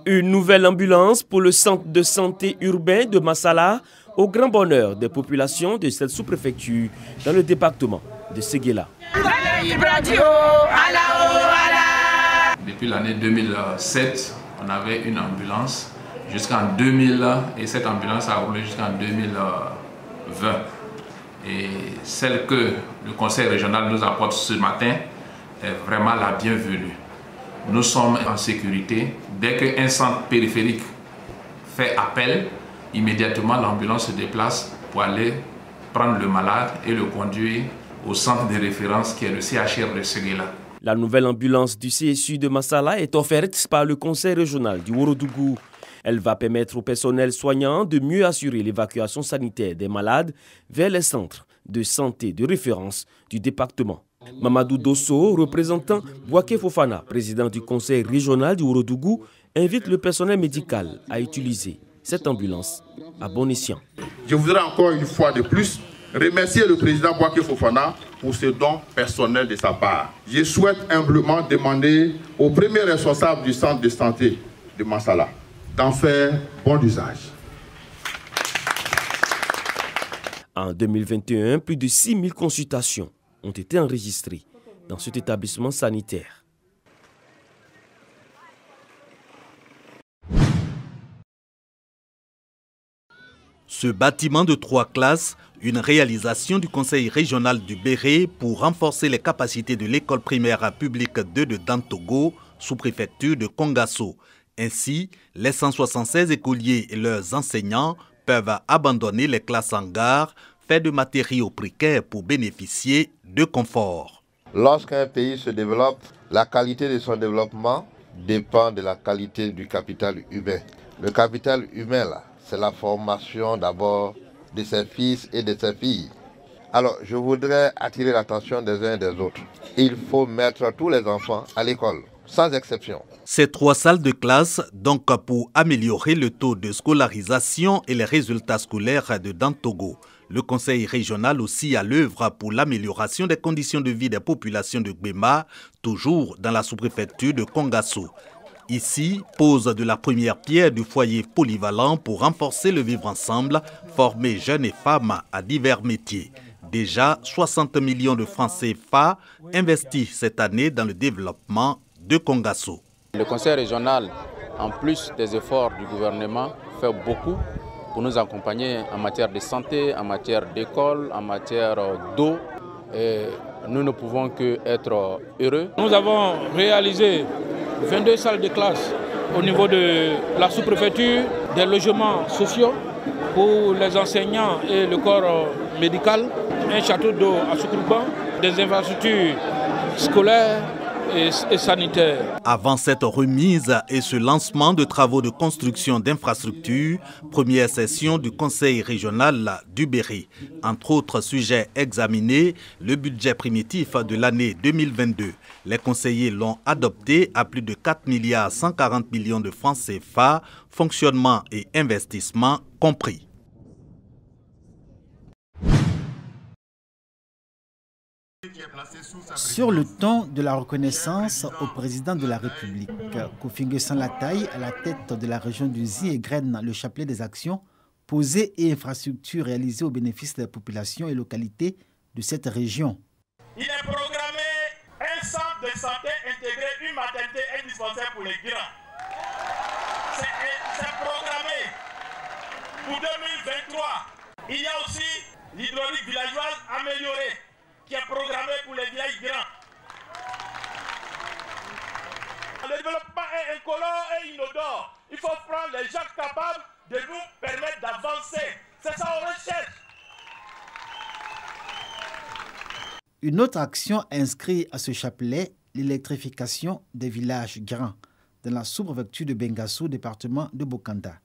Une nouvelle ambulance pour le centre de santé urbain de Massala, au grand bonheur des populations de cette sous-préfecture dans le département de Séguéla. Depuis l'année 2007, on avait une ambulance jusqu'en 2000 et cette ambulance a roulé jusqu'en 2020. Et celle que le conseil régional nous apporte ce matin est vraiment la bienvenue. Nous sommes en sécurité. Dès qu'un centre périphérique fait appel, immédiatement l'ambulance se déplace pour aller prendre le malade et le conduire au centre de référence qui est le CHR de Séguéla. La nouvelle ambulance du CSU de Massala est offerte par le conseil régional du Ourodougou. Elle va permettre au personnel soignant de mieux assurer l'évacuation sanitaire des malades vers les centres de santé de référence du département. Mamadou Dosso, représentant Bouaké Fofana, président du conseil régional du Ourodougou, invite le personnel médical à utiliser cette ambulance à bon escient. Je voudrais encore une fois de plus remercier le président Bouaké Fofana pour ce don personnel de sa part. Je souhaite humblement demander au premier responsable du centre de santé de Massala d'en faire bon usage. En 2021, plus de 6000 consultations ont été enregistrées dans cet établissement sanitaire. Ce bâtiment de 3 classes, une réalisation du conseil régional du Béré pour renforcer les capacités de l'école primaire publique 2 de Dantogo, sous-préfecture de Kongasso. Ainsi, les 176 écoliers et leurs enseignants peuvent abandonner les classes en gare, faits de matériaux précaires pour bénéficier de confort. Lorsqu'un pays se développe, la qualité de son développement dépend de la qualité du capital humain. Le capital humain, là, c'est la formation d'abord de ses fils et de ses filles. Alors, je voudrais attirer l'attention des uns et des autres. Il faut mettre tous les enfants à l'école, sans exception. Ces 3 salles de classe, donc pour améliorer le taux de scolarisation et les résultats scolaires de Dantogo. Le conseil régional aussi à l'œuvre pour l'amélioration des conditions de vie des populations de Gbema, toujours dans la sous-préfecture de Kongasso. Ici, pose de la première pierre du foyer polyvalent pour renforcer le vivre ensemble, former jeunes et femmes à divers métiers. Déjà, 60 millions de francs CFA investis cette année dans le développement de Kongasso. Le conseil régional, en plus des efforts du gouvernement, fait beaucoup pour nous accompagner en matière de santé, en matière d'école, en matière d'eau. Nous ne pouvons qu'être heureux. Nous avons réalisé 22 salles de classe au niveau de la sous-préfecture, des logements sociaux pour les enseignants et le corps médical, un château d'eau à Soukrouban, des infrastructures scolaires et sanitaire. Avant cette remise et ce lancement de travaux de construction d'infrastructures, première session du conseil régional du Béré. Entre autres sujets examinés, le budget primitif de l'année 2022. Les conseillers l'ont adopté à plus de 4,140 milliards de francs CFA, fonctionnement et investissement compris. Sur le ton de la reconnaissance au président de la République, Kofi Nguessan Lataye, à la tête de la région du Zi, égrène le chapelet des actions posées et infrastructures réalisées au bénéfice des populations et localités de cette région. Il est programmé un centre de santé intégré, une maternité indispensable pour les grands. C'est programmé pour 2023. Il y a aussi l'hydraulique villageoise améliorée, qui est programmé pour les villages grands. Le développement est incolore et inodore. Il faut prendre les gens capables de nous permettre d'avancer. C'est ça qu'on recherche. Une autre action inscrite à ce chapelet, l'électrification des villages grands dans la sous-préfecture de Bengasso, département de Bokanda.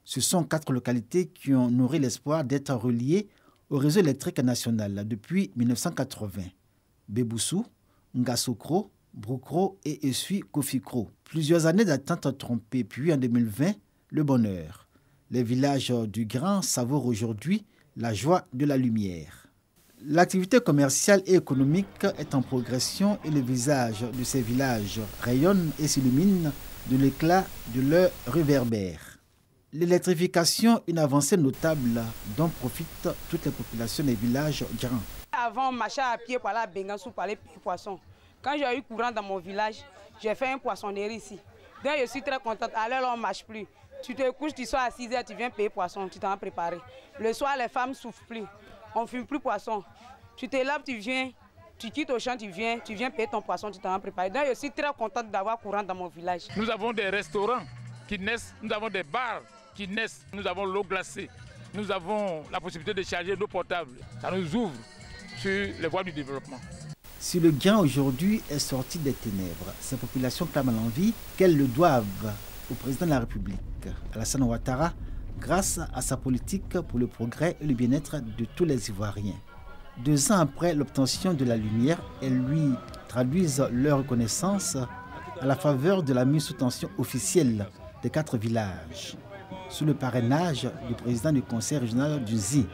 Ce sont 4 localités qui ont nourri l'espoir d'être reliées au réseau électrique national depuis 1980. Béboussou, Ngassokro, Broukro et Essui Kofikro. Plusieurs années d'attente trompée, puis en 2020, le bonheur. Les villages du Grand savourent aujourd'hui la joie de la lumière. L'activité commerciale et économique est en progression et le visage de ces villages rayonne et s'illumine de l'éclat de leur réverbère. L'électrification, une avancée notable dont profitent toutes les populations des villages grands. Avant, on marchait à pied pour aller à Bengassou pour aller payer poisson. Quand j'ai eu courant dans mon village, j'ai fait une poissonnerie ici. Donc je suis très contente. Alors on ne marche plus. Tu te couches, tu sors à 6 h, tu viens payer poisson, tu t'en prépares. Le soir, les femmes ne souffrent plus. On ne fume plus poisson. Tu te laves, tu viens, tu quittes au champ, tu viens payer ton poisson, tu t'en prépares. Donc je suis très contente d'avoir courant dans mon village. Nous avons des restaurants qui naissent, nous avons des bars qui naissent, nous avons l'eau glacée, nous avons la possibilité de charger l'eau portable. Ça nous ouvre sur les voies du développement. Si le gain aujourd'hui est sorti des ténèbres, ces populations clament à l'envie qu'elles le doivent au président de la République, Alassane Ouattara, grâce à sa politique pour le progrès et le bien-être de tous les Ivoiriens. 2 ans après l'obtention de la lumière, elles lui traduisent leur reconnaissance à la faveur de la mise sous tension officielle des 4 villages, sous le parrainage du président du conseil régional du ZI.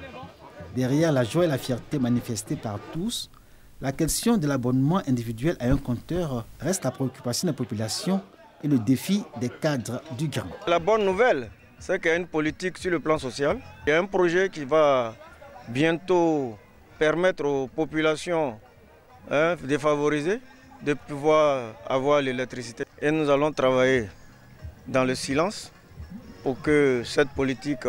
Derrière la joie et la fierté manifestées par tous, la question de l'abonnement individuel à un compteur reste la préoccupation de la population et le défi des cadres du Grand. La bonne nouvelle, c'est qu'il y a une politique sur le plan social. Il y a un projet qui va bientôt permettre aux populations défavorisées de pouvoir avoir l'électricité. Et nous allons travailler dans le silence pour que cette politique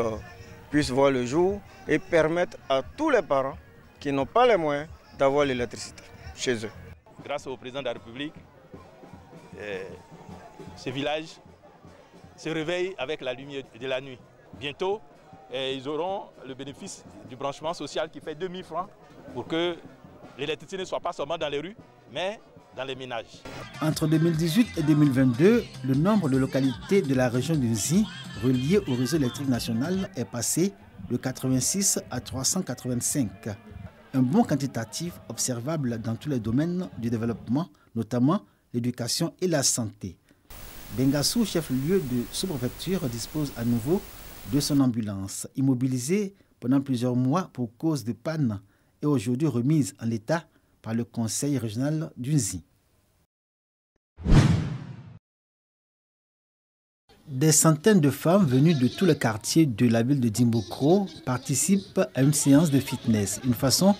puisse voir le jour et permettre à tous les parents qui n'ont pas les moyens d'avoir l'électricité chez eux. Grâce au président de la République, ces villages se réveillent avec la lumière de la nuit. Bientôt, ils auront le bénéfice du branchement social qui fait 2000 francs pour que l'électricité ne soit pas seulement dans les rues, mais dans les ménages. Entre 2018 et 2022, le nombre de localités de la région du ZI reliées au réseau électrique national est passé de 86 à 385. Un bon quantitatif observable dans tous les domaines du développement, notamment l'éducation et la santé. Bengassou, chef-lieu de sous-préfecture, dispose à nouveau de son ambulance, immobilisée pendant plusieurs mois pour cause de panne et aujourd'hui remise en l'état par le conseil régional du ZI. Des centaines de femmes venues de tous les quartiers de la ville de Dimbokro participent à une séance de fitness, une façon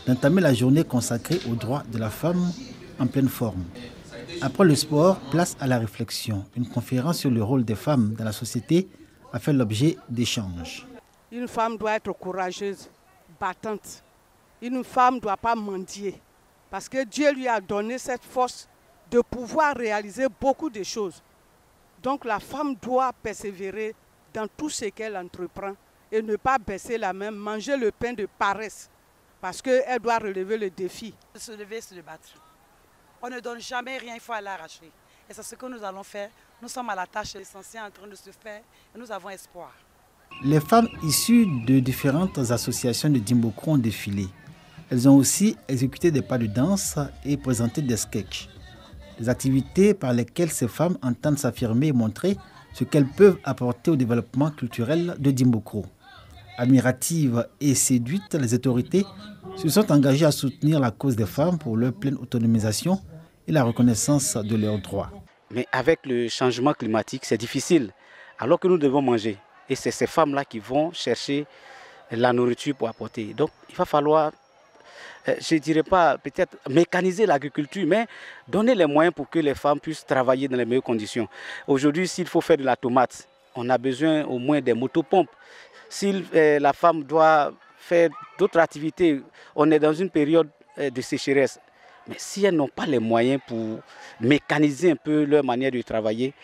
d'entamer la journée consacrée aux droits de la femme en pleine forme. Après le sport, place à la réflexion. Une conférence sur le rôle des femmes dans la société a fait l'objet d'échanges. Une femme doit être courageuse, battante. Une femme ne doit pas mendier. Parce que Dieu lui a donné cette force de pouvoir réaliser beaucoup de choses. Donc la femme doit persévérer dans tout ce qu'elle entreprend et ne pas baisser la main, manger le pain de paresse. Parce qu'elle doit relever le défi. Se lever, se battre. On ne donne jamais rien, il faut aller l'arracher. Et c'est ce que nous allons faire. Nous sommes à la tâche essentielle en train de se faire et nous avons espoir. Les femmes issues de différentes associations de Dimbokro ont défilé. Elles ont aussi exécuté des pas de danse et présenté des sketchs. Des activités par lesquelles ces femmes entendent s'affirmer et montrer ce qu'elles peuvent apporter au développement culturel de Dimbokro. Admiratives et séduites, les autorités se sont engagées à soutenir la cause des femmes pour leur pleine autonomisation et la reconnaissance de leurs droits. Mais avec le changement climatique, c'est difficile, alors que nous devons manger. Et c'est ces femmes-là qui vont chercher la nourriture pour apporter. Donc il va falloir, je ne dirais pas peut-être mécaniser l'agriculture, mais donner les moyens pour que les femmes puissent travailler dans les meilleures conditions. Aujourd'hui, s'il faut faire de la tomate, on a besoin au moins des motopompes. Si la femme doit faire d'autres activités, on est dans une période de sécheresse. Mais si elles n'ont pas les moyens pour mécaniser un peu leur manière de travailler,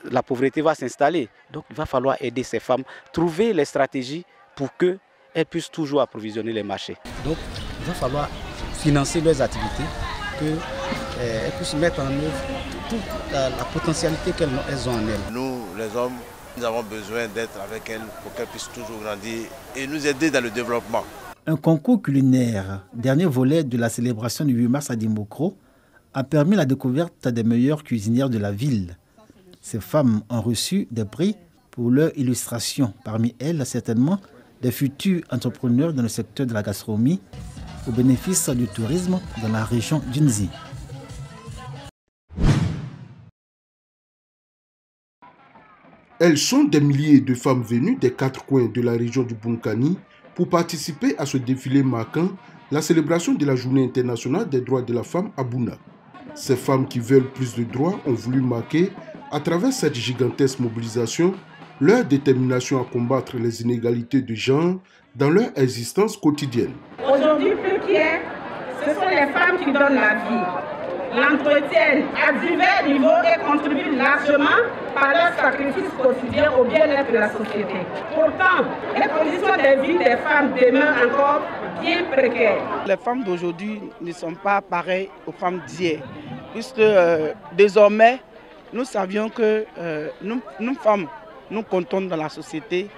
la pauvreté va s'installer. Donc il va falloir aider ces femmes, trouver les stratégies pour qu'elles puissent toujours approvisionner les marchés. Donc il va falloir financer leurs activités, qu'elles puissent mettre en œuvre toute la potentialité qu'elles ont en elles. Nous, les hommes, nous avons besoin d'être avec elles pour qu'elles puissent toujours grandir et nous aider dans le développement. Un concours culinaire, dernier volet de la célébration du 8 mars à Dimbokro, a permis la découverte des meilleures cuisinières de la ville. Ces femmes ont reçu des prix pour leur illustration. Parmi elles, certainement, des futurs entrepreneurs dans le secteur de la gastronomie au bénéfice du tourisme dans la région d'Unzi. Elles sont des milliers de femmes venues des 4 coins de la région du Bunkani pour participer à ce défilé marquant la célébration de la Journée internationale des droits de la femme à Bouna. Ces femmes qui veulent plus de droits ont voulu marquer, à travers cette gigantesque mobilisation, leur détermination à combattre les inégalités de genre dans leur existence quotidienne. Aujourd'hui, plus qu'hier, ce sont les femmes qui donnent la vie, l'entretiennent à divers niveaux et contribuent largement par leur sacrifice quotidien au bien-être de la société. Pourtant, les conditions de vie des femmes demeurent encore bien précaires. Les femmes d'aujourd'hui ne sont pas pareilles aux femmes d'hier, puisque désormais, nous savions que nous femmes, nous comptons dans la société.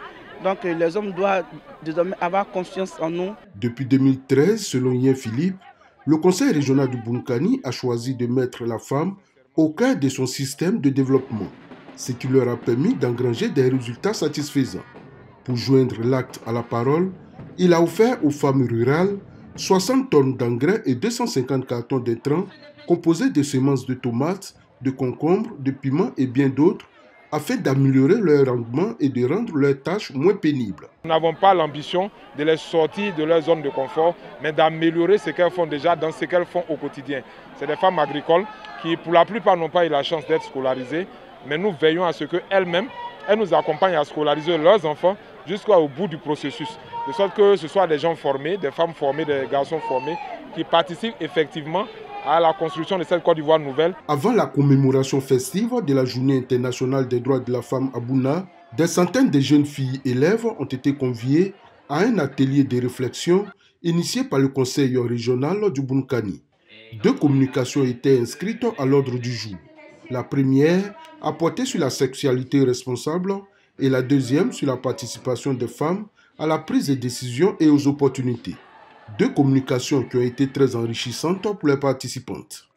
Donc les hommes doivent désormais avoir confiance en nous. Depuis 2013, selon Yen Philippe, le Conseil régional du Bunkani a choisi de mettre la femme au cœur de son système de développement, ce qui leur a permis d'engranger des résultats satisfaisants. Pour joindre l'acte à la parole, il a offert aux femmes rurales 60 tonnes d'engrais et 250 cartons d'intrants composés de semences de tomates, de concombres, de piments et bien d'autres, afin d'améliorer leur rendement et de rendre leurs tâches moins pénibles. Nous n'avons pas l'ambition de les sortir de leur zone de confort, mais d'améliorer ce qu'elles font déjà dans ce qu'elles font au quotidien. C'est des femmes agricoles qui, pour la plupart, n'ont pas eu la chance d'être scolarisées, mais nous veillons à ce qu'elles-mêmes, elles nous accompagnent à scolariser leurs enfants jusqu'au bout du processus. De sorte que ce soit des gens formés, des femmes formées, des garçons formés, qui participent effectivement à la construction de cette Côte d'Ivoire nouvelle. Avant la commémoration festive de la Journée internationale des droits de la femme à Bouna, des centaines de jeunes filles élèves ont été conviées à un atelier de réflexion initié par le Conseil régional du Bunkani. 2 communications étaient inscrites à l'ordre du jour. La première a porté sur la sexualité responsable et la deuxième sur la participation des femmes à la prise de décision et aux opportunités. 2 communications qui ont été très enrichissantes pour les participantes.